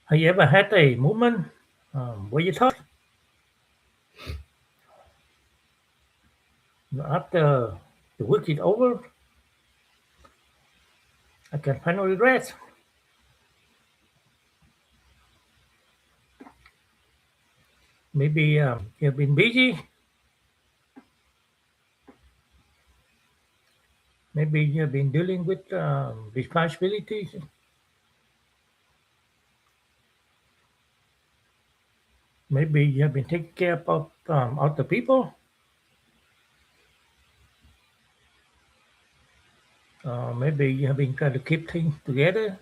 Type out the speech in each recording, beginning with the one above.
Have you ever had a moment where you thought, after the week is over, I can finally rest? Maybe you've been busy. Maybe you've been dealing with responsibilities. Maybe you've been taking care of other people. Maybe you have been trying to keep things together.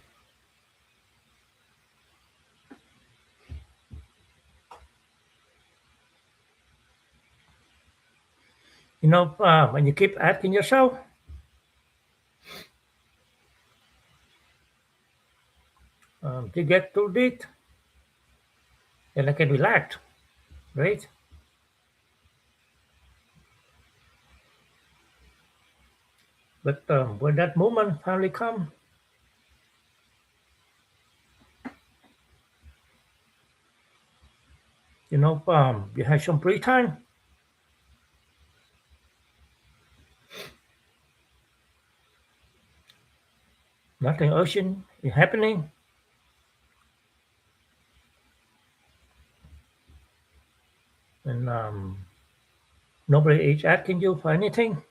When you keep asking yourself, to get through this, then I can relax, right? But when that moment finally comes, you have some free time. Nothing urgent is happening, and nobody is asking you for anything.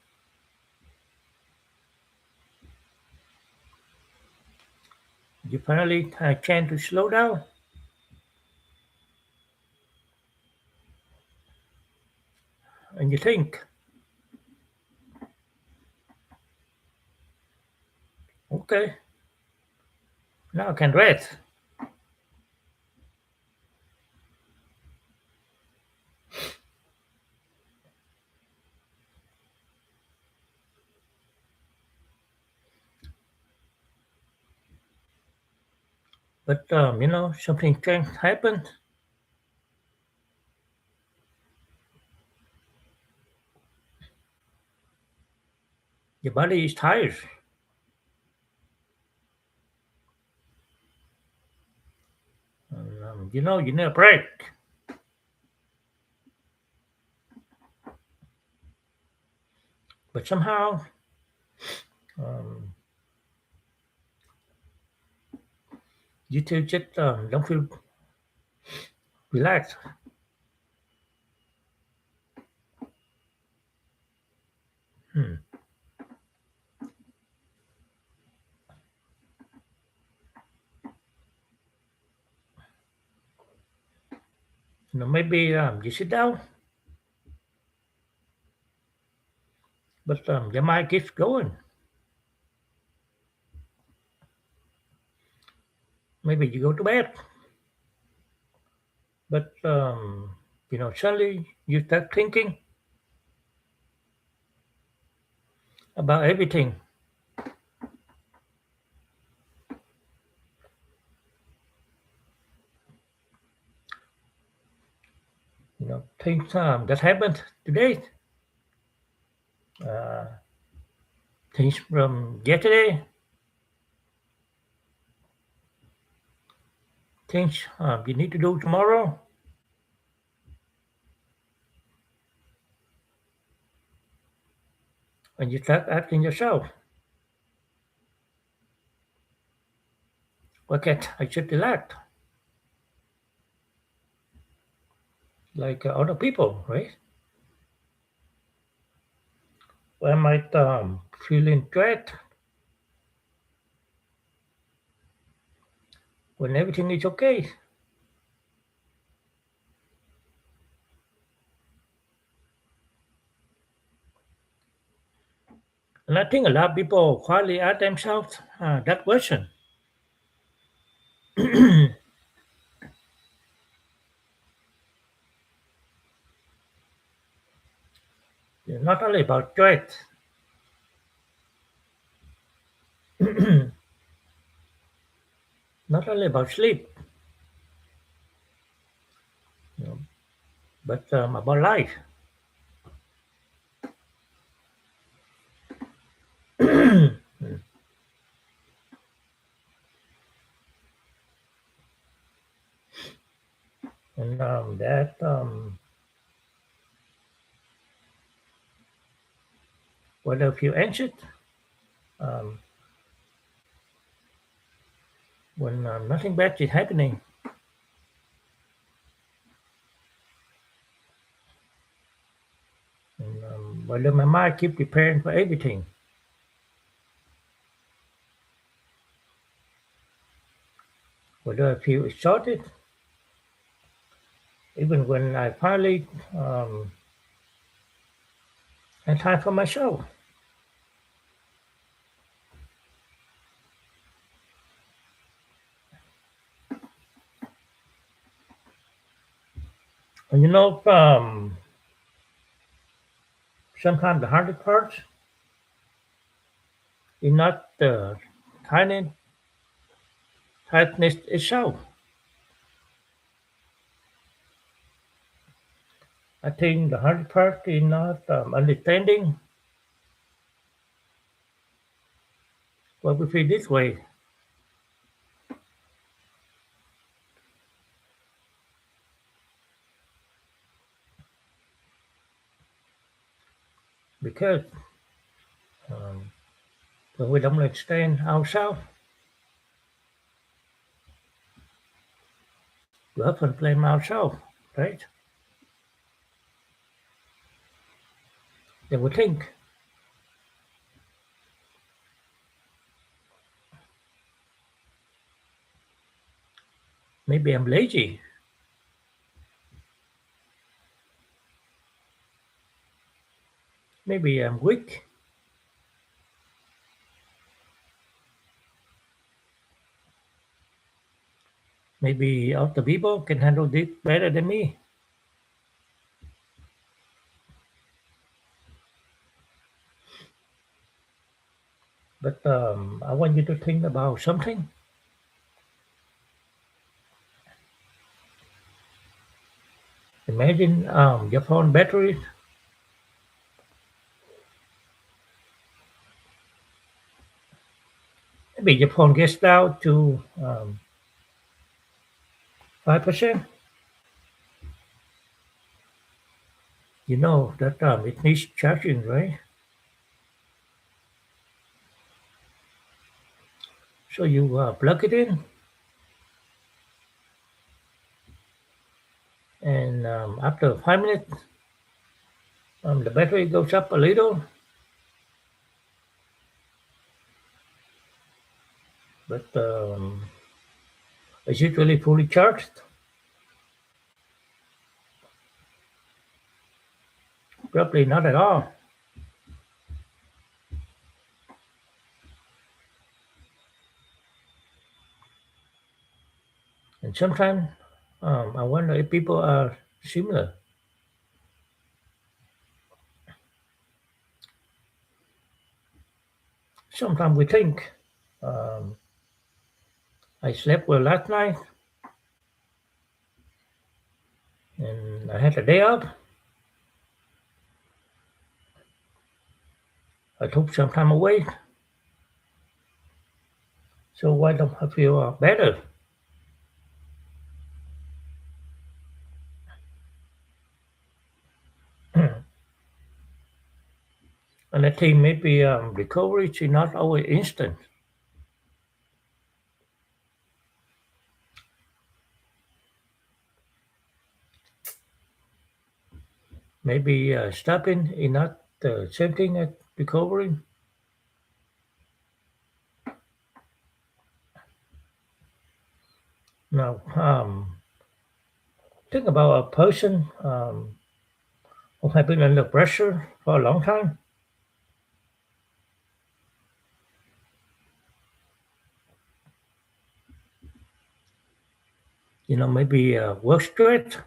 You finally have a chance to slow down, and you think, okay, now I can rest. But something strange happened. Your body is tired. And, you need a break. But somehow, um, you still just don't feel relaxed. Hmm. Maybe you sit down, but your mind keeps going. Maybe you go to bed, but suddenly you start thinking about everything. Things that happened today, uh, things from yesterday, things you need to do tomorrow, and you start asking yourself, why can't I should relax like other people, right? Why am I feeling dread when everything is okay? And I think a lot of people quietly ask themselves that question. Not only about dread, not only about sleep, you know, but about life. whether I feel anxious um, when nothing bad is happening, and whether my mind keep preparing for everything, whether I feel exhausted, even when I finally have time for myself. And sometimes the hardest part is not the tiny tightness itself. I think the hardest part is not understanding why we feel this way, because um, when we don't understand ourselves, we often blame ourselves, right? Then we think maybe I'm lazy, maybe I'm weak, maybe other people can handle this better than me. But I want you to think about something. Imagine your phone battery. Maybe your phone gets down to 5%. You know that it needs charging, right? So you plug it in, and after 5 minutes, the battery goes up a little, but it's usually fully charged. Probably not at all. And sometimes I wonder if people are similar. Sometimes we think um, I slept well last night and I had a day off. I took some time away, so why don't I feel better? And I think maybe recovery is not always instant. Maybe stopping is not the same thing as recovering. Now, think about a person who has been under pressure for a long time. Maybe work stress,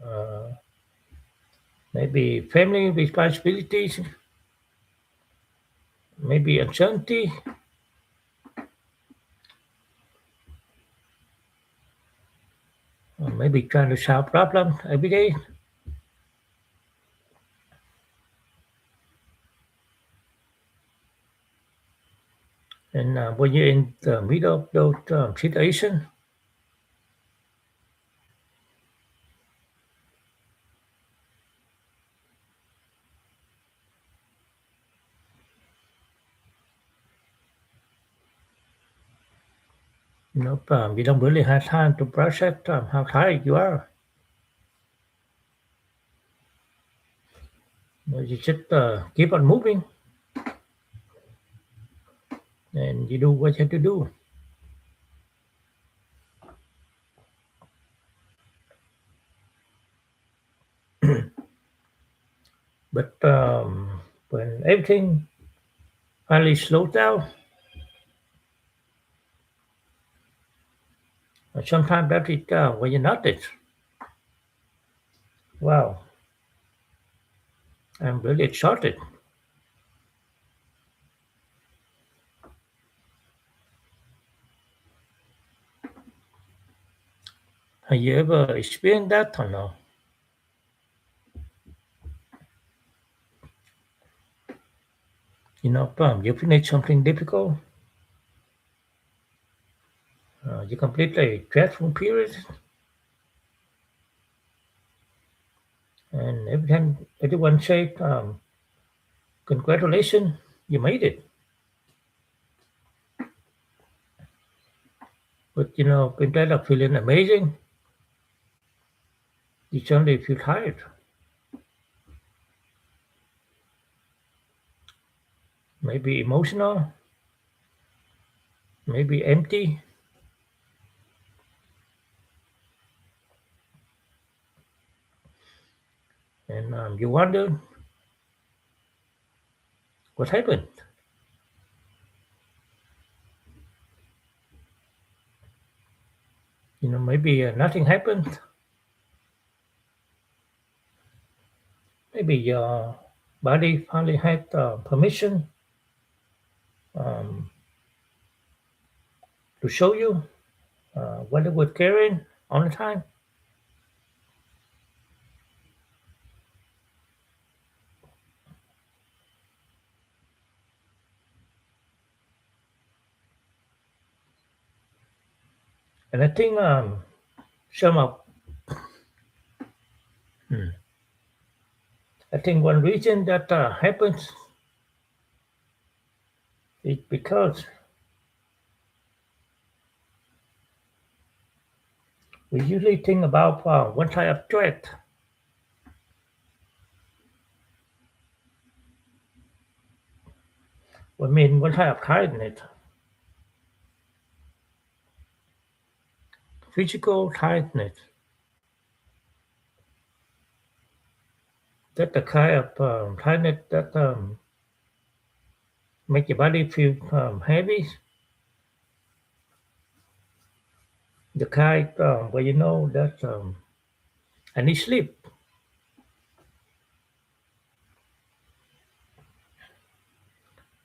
uh, maybe family responsibilities, maybe uncertainty, or maybe trying to solve problems every day. And when you're in the middle of those situations, You don't really have time to process how tired you are. You just keep on moving and you do what you have to do. But when everything finally slows down, sometimes that is when you notice, wow, I'm really exhausted. Have you ever experienced that or no? You finish something difficult, you complete a stressful period, and every time everyone says, congratulations, you made it. But instead of feeling amazing, you suddenly feel tired, maybe emotional, maybe empty, and you wonder what happened. Maybe nothing happened. Maybe your body finally had permission um, to show you what it was carrying all the time. And I think some of, hmm, I think one reason that happens is because we usually think about one type of threat. I mean, one type of kindness, physical kindness. That's the kind of kindness that make your body feel heavy. The kind where you know that I need sleep.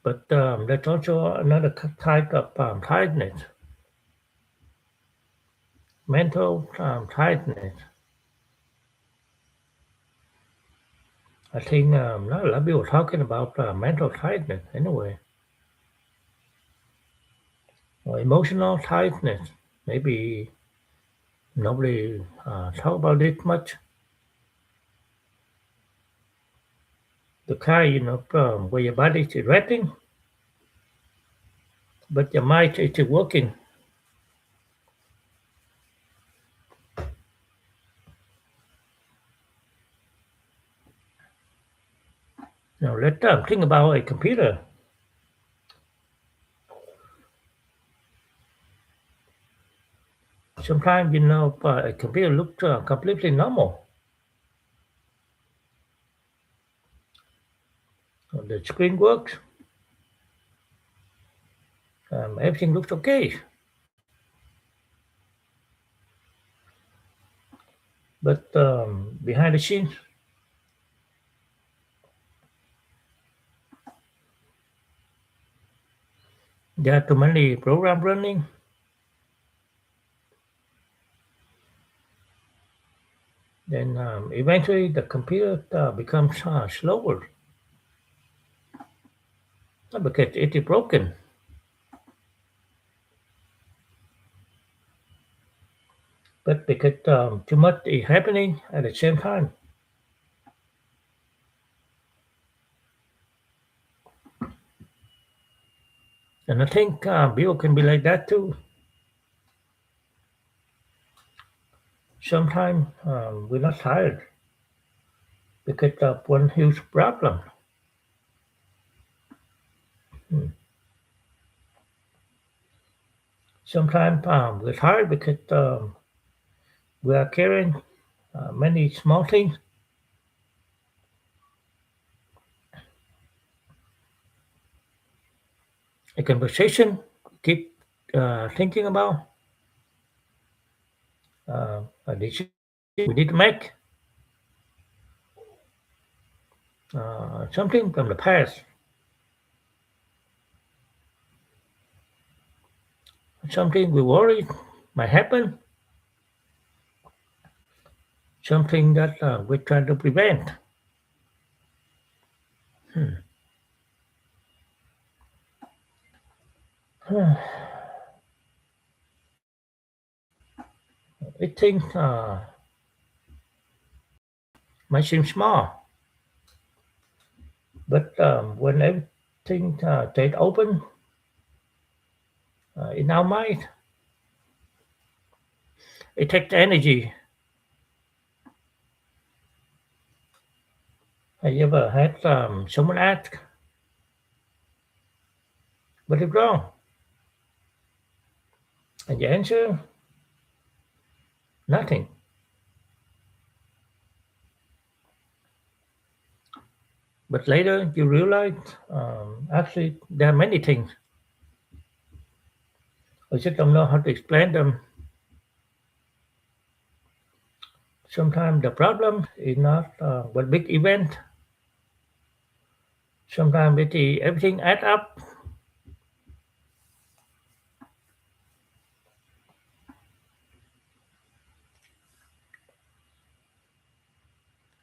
But there's also another type of tiredness, mental tiredness. I think not a lot of people talking about mental tiredness anyway, or emotional tiredness. Maybe nobody talk about it much. The kind, where your body is resting, but your mind is working. Now let's think about a computer. Sometimes, a computer looks completely normal. The screen works, everything looks okay. But behind the scenes, there are too many programs running. Then eventually the computer becomes slower, not because it is broken, but because too much is happening at the same time. And I think people can be like that too. Sometimes we're not tired because of one huge problem. Hmm. Sometimes we're tired because we are carrying many small things, a conversation, keep thinking about a decision we need to make, something from the past, something we worry might happen, something that we're trying to prevent. Hmm. It things might seem small, but when everything stays open in our mind, it takes energy. Have you ever had someone ask, "What is wrong?" And the answer, nothing. But later you realize actually there are many things. I just don't know how to explain them. Sometimes the problem is not one big event. Sometimes everything adds up.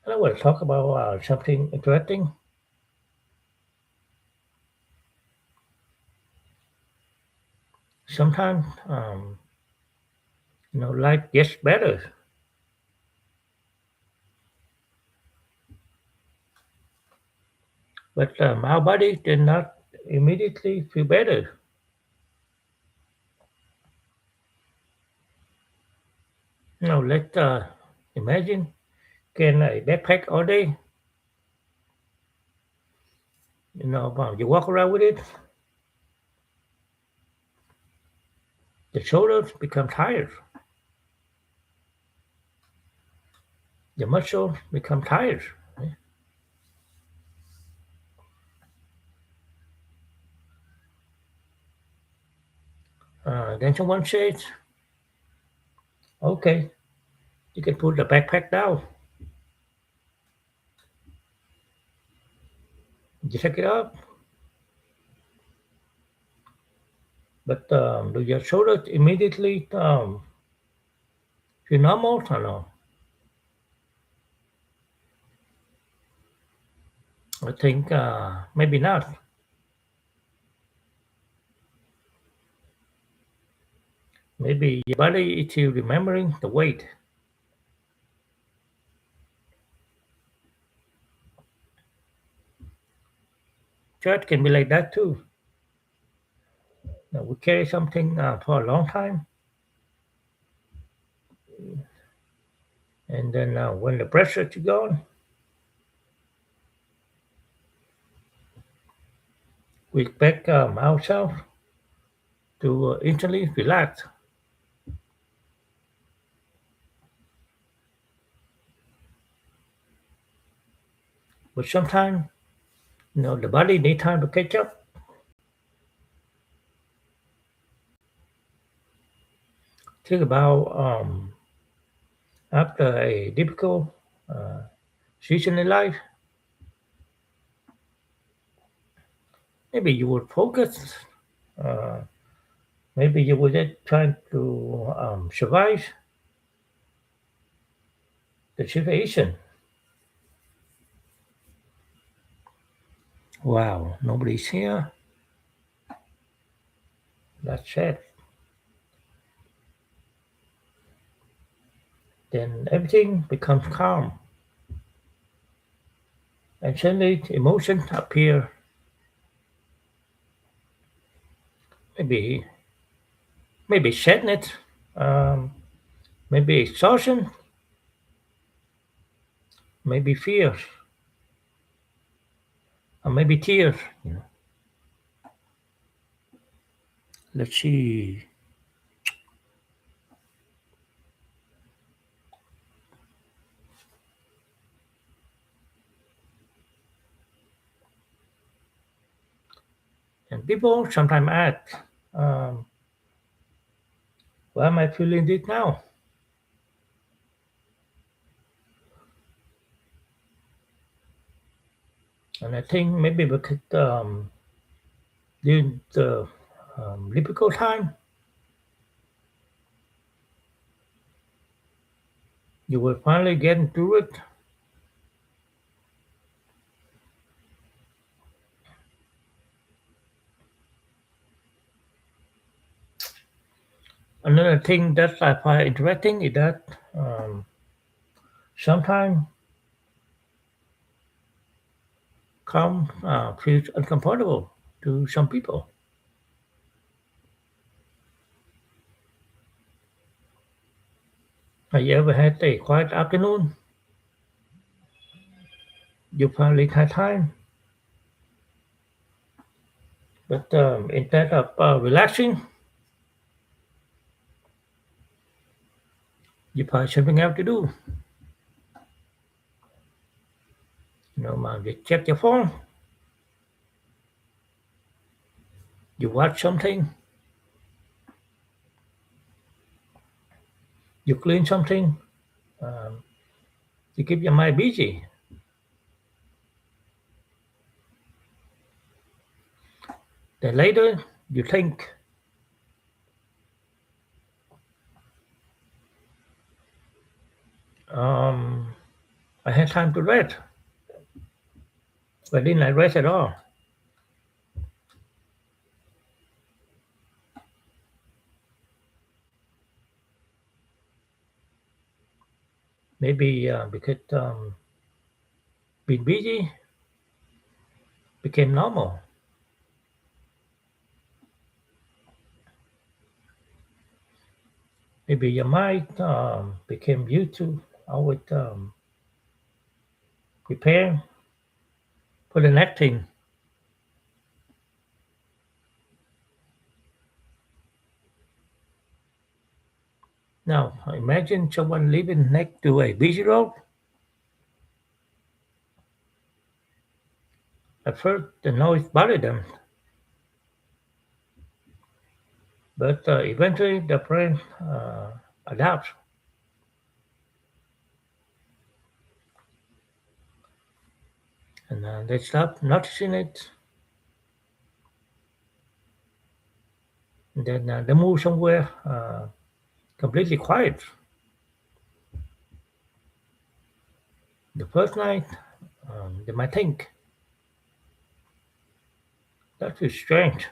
And I want to talk about something interesting. Sometimes, life gets better, but our body did not immediately feel better. Let's imagine can a backpack all day. You walk around with it, the shoulders become tired, the muscles become tired. Then someone says, "Okay, you can put the backpack down." You take it up, but do your shoulders immediately feel normal or no? I think maybe not. Maybe your body is still remembering the weight. Church can be like that too. We carry something for a long time, and then when the pressure is gone, we expect ourselves to instantly relax. But sometimes, the body needs time to catch up. Think about after a difficult uh, season in life, maybe you would focus. Uh, Maybe you were just trying to survive the situation. Wow, nobody's here. That's it. Then everything becomes calm, and suddenly emotions appear. Maybe, maybe sadness, um, maybe exhaustion, maybe fear, or maybe tears. You know, let's see. And people sometimes ask, um, why am I feeling this now? And I think maybe because during the difficult time, you will finally get through it. Another thing that I find interesting is that sometimes calm feels uncomfortable to some people. Have you ever had a quiet afternoon? You finally had time, but instead of relaxing, you find something else to do. You know, you check your phone, you watch something, you clean something, um, you keep your mind busy. Then later, you think, um, I had time to rest, but didn't I rest at all? Maybe because being busy became normal. Maybe your mind became used to always prepare for the next thing. Now, imagine someone living next to a busy road. At first, the noise bothered them, but eventually the brain adapts, and they stop noticing it. And then they move somewhere completely quiet. The first night, they might think, that is strange.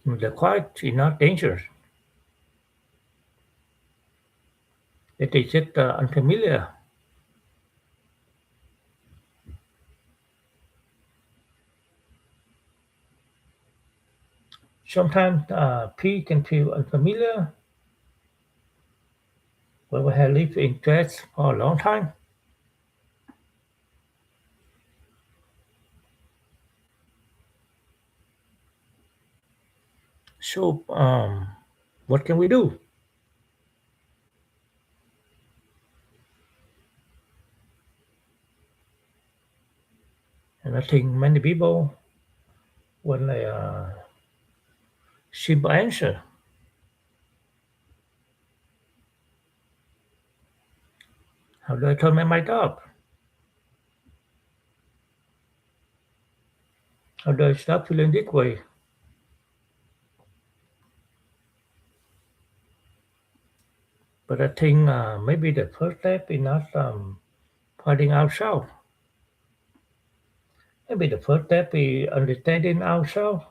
The quiet is not dangerous. It is just unfamiliar. Sometimes peace can feel unfamiliar when we have lived in stress for a long time. So, what can we do? And I think many people want a simple answer. How do I turn my mind up? How do I stop feeling this way? But I think maybe the first step is not finding ourselves. Maybe the first step is understanding ourselves.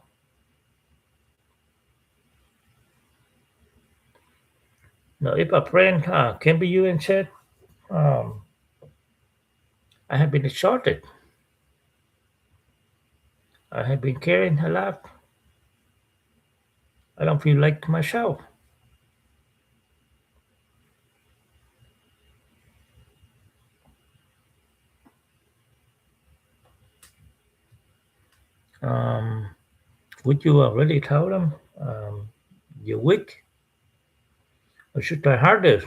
Now, if a friend came to you and said, um, I have been exhausted, I have been caring a lot, I don't feel like myself. Um, would you already tell them you're weak? Or should try harder?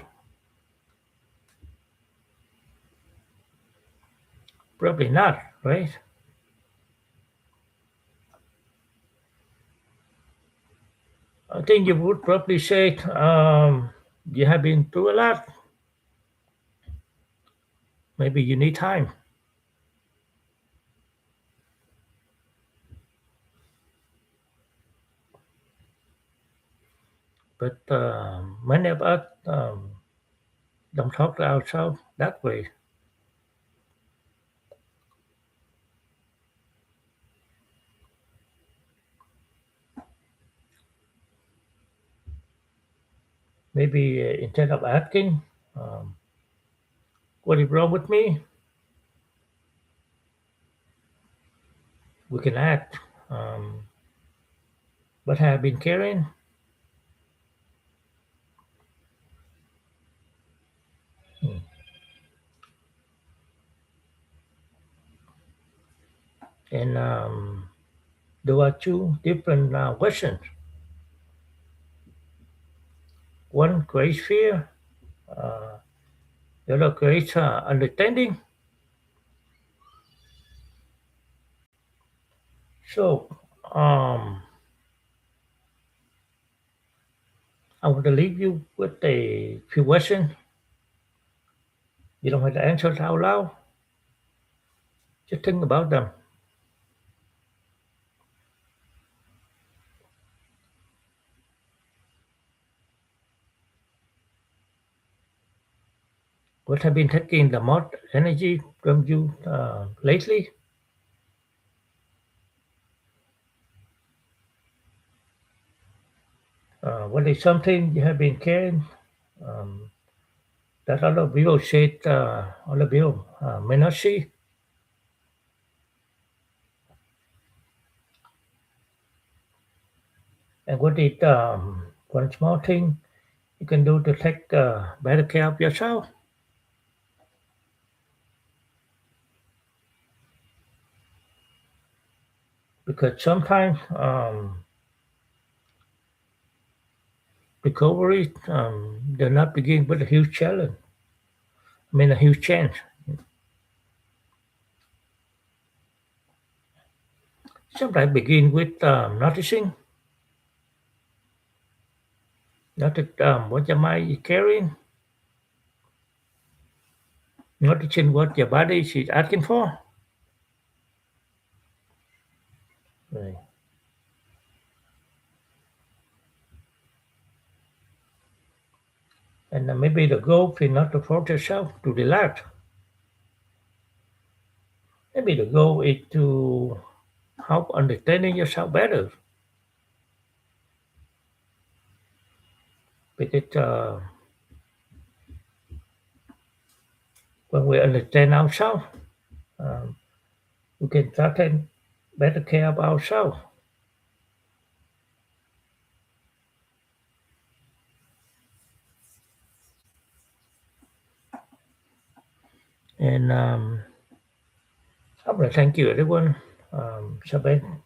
Probably not, right? I think you would probably say you have been through a lot. Maybe you need time. But many of us don't talk to ourselves that way. Maybe instead of asking, um, what is wrong with me, we can ask, um, what have I been carrying? Hmm. And there are two different questions. One creates fear, uh, the other creates understanding. So um, I want to leave you with a few questions. You don't have to answer it out loud. Just think about them. What have been taking the most energy from you lately? What is something you have been carrying um, that other people said other people may not see? And what is one small thing you can do to take better care of yourself? Because sometimes recovery does not begin with a huge challenge. I mean, a huge change. Sometimes begin with noticing, notice what your mind is carrying, noticing what your body is asking for. Right. And maybe the goal is not to force yourself to relax. Maybe the goal is to help understanding yourself better. Because when we understand ourselves, um, we can start taking better care of ourselves. And I want to thank you, everyone, for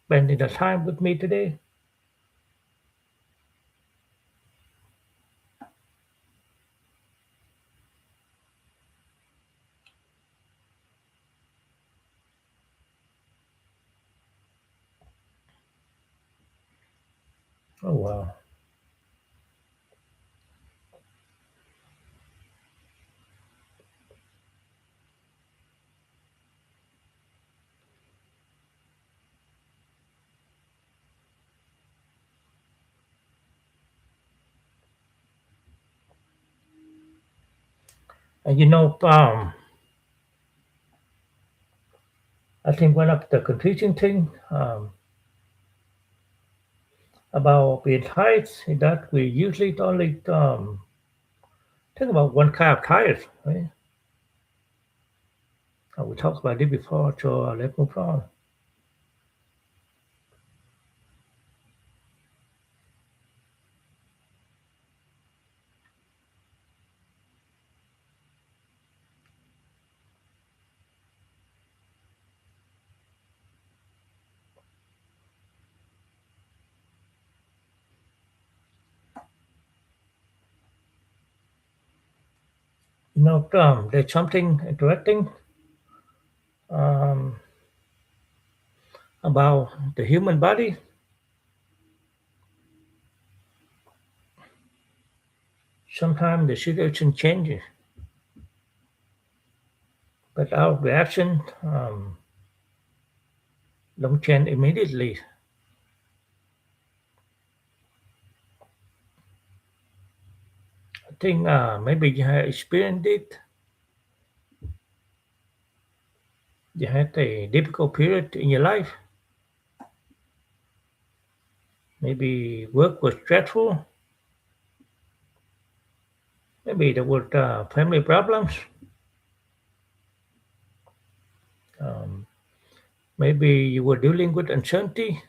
spending the time with me today. Oh, wow. And I think one of the confusing things about being tired is that we usually only think about one kind of tired, right? We talked about it before, so let's move on. There's something interesting um, about the human body. Sometimes the situation changes, but our reaction don't change immediately. I think maybe you have experienced it. You had a difficult period in your life. Maybe work was stressful. Maybe there were family problems. Um, Maybe you were dealing with uncertainty.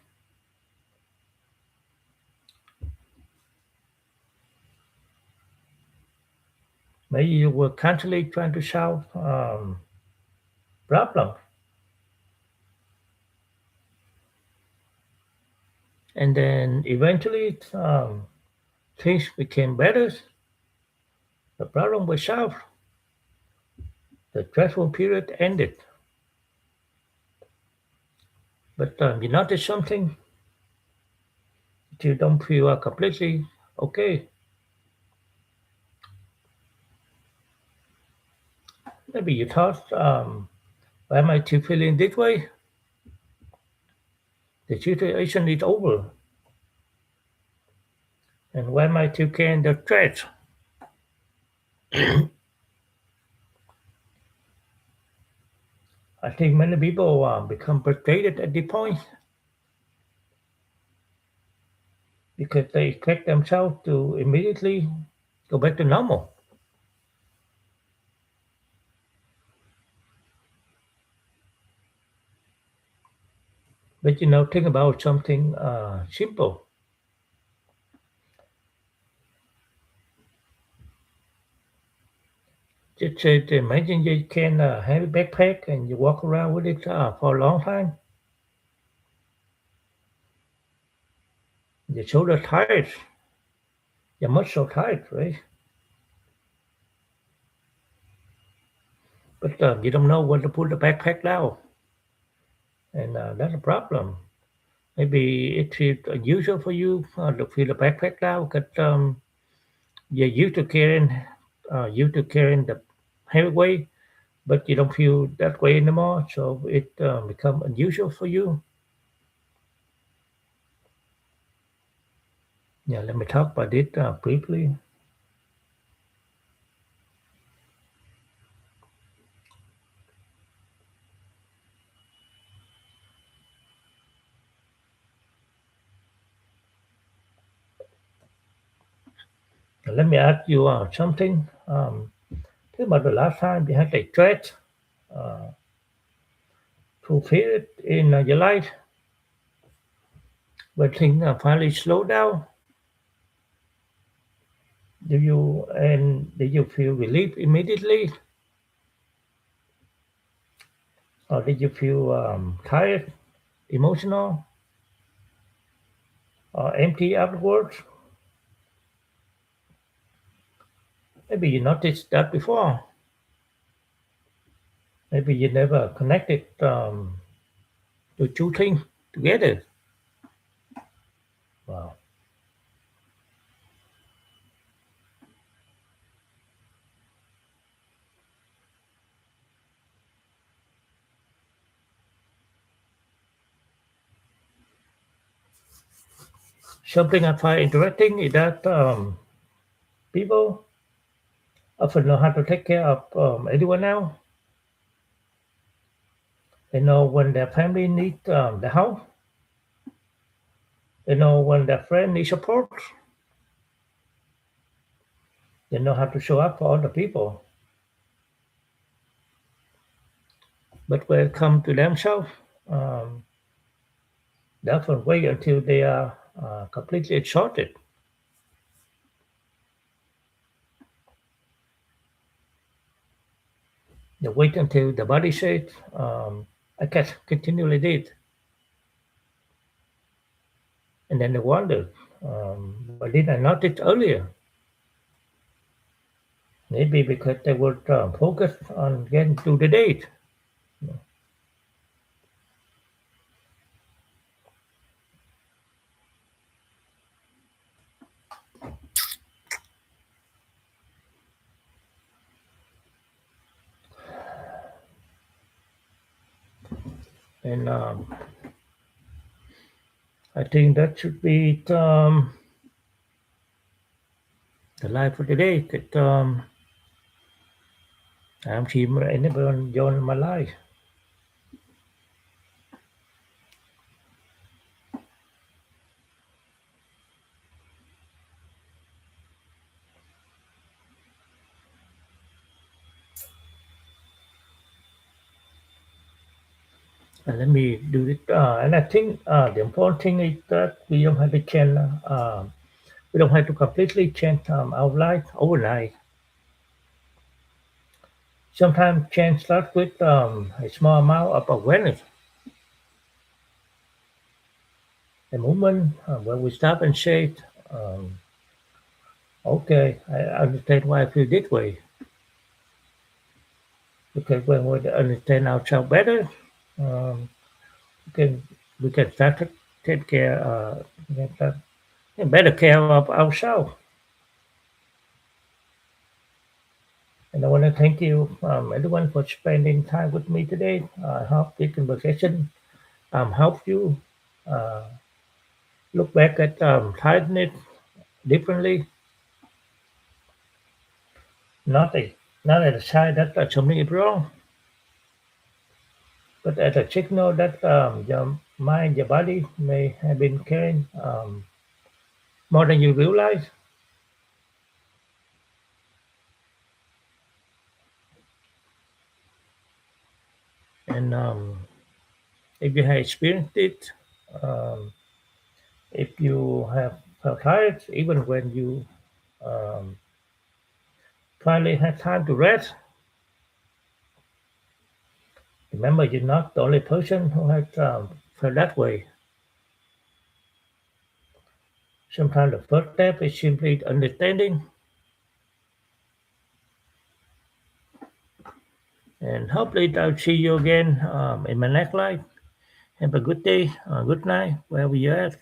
Maybe you were constantly trying to solve problems. And then eventually things became better. The problem was solved. The stressful period ended. But you notice something that you don't feel completely okay. Maybe you thought, why am I still feeling this way? The situation is over. And why am I still carrying the stress? I think many people become frustrated at the point because they expect themselves to immediately go back to normal. But think about something simple. Just imagine you can have a backpack and you walk around with it for a long time. Your shoulder tired, your muscle tired, right? But you don't know when to put the backpack down, and that's a problem. Maybe it feels unusual for you to feel the backpack down because you're used to carrying the heavy weight, but you don't feel that way anymore. So it become unusual for you. Yeah, let me talk about it briefly. Let me ask you something. Think about the last time you had a threat uh, fulfilled in your life, when things finally slow down. Did you feel relief immediately, or did you feel tired, emotional, or empty afterwards? Maybe you noticed that before. Maybe you never connected the two things together. Wow. Something I find interesting is that people often know how to take care of anyone else. They know when their family needs the help. They know when their friend needs support. They know how to show up for other people. But when it comes to themselves, um, they often wait until they are completely exhausted. They wait until the body says, I can't continually do it. And then they wonder, why didn't I notice earlier? Maybe because they were focused on getting to the date. And I think that should be the life for today. That I'm chim right never on my life. And let me do it. And I think the important thing is that we don't have to change. We don't have to completely change our life overnight. Sometimes change starts with a small amount of awareness, a moment where we stop and say, um, "Okay, I understand why I feel this way." Because when we understand ourselves better, um, we can we can start to take care, get, better care of ourselves. And I want to thank you, everyone, for spending time with me today. I hope this conversation helped you uh, look back at tiredness differently, not a not as a sign that something is wrong, but as a signal that your mind, your body may have been carrying more than you realize. And if you have experienced it, um, if you have felt tired, even when you um, finally had time to rest, remember you're not the only person who has felt that way. Sometimes the first step is simply understanding. And hopefully I'll see you again in my next life. Have a good day, good night, wherever you're at.